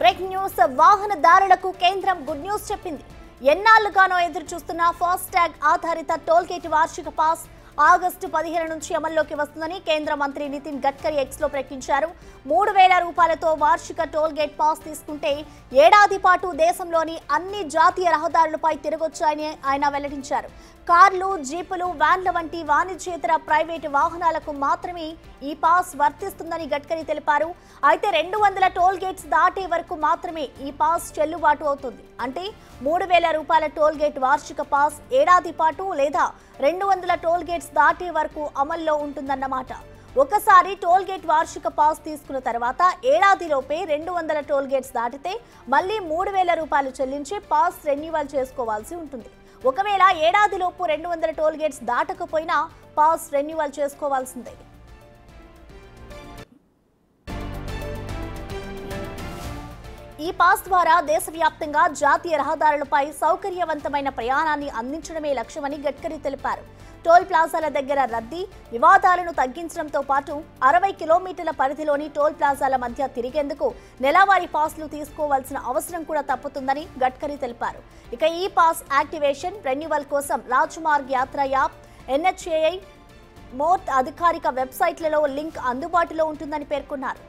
Breaking news వాహనదారులకు కేంద్రం good news చెప్పింది. ఎన్నాళ్లుగానో ఎదురు చూస్తున్న ఫాస్ట్ ట్యాగ్ ఆధారిత టోల్ గేట్ వార్షిక పాస్ ఆగస్టు 15 నుంచి అమల్లోకి వస్తుందని కేంద్ర మంత్రి నితిన్ గడ్కరీ ఎక్స్ లో ప్రకటించారు. 3000 రూపాయలతో వార్షిక టోల్ గేట్ పాస్ తీసుకుంటే ఏడాది పాటు దేశంలోని అన్ని జాతీయ రహదారులపై తిరగొచ్చాయని ఆయన వెల్లడించారు. కార్లు, జీపులు, వ్యాన్ల వంటి వాణిజ్యేతర ప్రైవేటు వాహనాలకు మాత్రమే ఈ పాస్ వర్తిస్తుందని గడ్కరీ తెలిపారు. అయితే 200 టోల్ గేట్స్ దాటే వరకు మాత్రమే ఈ పాస్ చెల్లుబాటు అవుతుంది. అంటే 3000 రూపాయల టోల్ గేట్ వార్షిక పాస్ ఏడాది పాటు లేదా 200 టోల్ గేట్స్ దాటే వరకు అమల్లో ఉంటుందన్నమాట. ఒకసారి టోల్ గేట్ వార్షిక పాస్ తీసుకున్న తర్వాత ఏడాదిలోపే 200 టోల్ గేట్స్ దాటితే మళ్ళీ 3000 రూపాయలు చెల్లించి పాస్ రెన్యువల్ చేసుకోవాల్సి ఉంటుంది. ఒకవేళ ఏడాదిలోపు 200 టోల్ గేట్స్ దాటకపోయినా పాస్ రెన్యువల్ చేసుకోవాల్సిందే. ఈ పాస్ ద్వారా దేశవ్యాప్తంగా జాతీయ రహదారులపై సౌకర్యవంతమైన ప్రయాణాన్ని అందించడమే లక్ష్యమని గడ్కరీ తెలిపారు. టోల్ ప్లాజాల దగ్గర రద్దీ, వివాదాలను తగ్గించడంతో పాటు 60 కిలోమీటర్ల పరిధిలోని టోల్ ప్లాజాల మధ్య తిరిగేందుకు నెలవారీ పాస్లు తీసుకోవాల్సిన అవసరం కూడా తప్పుతుందని గడ్కరీ తెలిపారు. ఇక ఈ పాస్ యాక్టివేషన్, రెన్యువల్ కోసం రాజ్మార్గ్ యాత్ర యాప్, NHAI మోర్ట్ అధికారిక వెబ్సైట్లలో లింక్ అందుబాటులో ఉంటుందని పేర్కొన్నారు.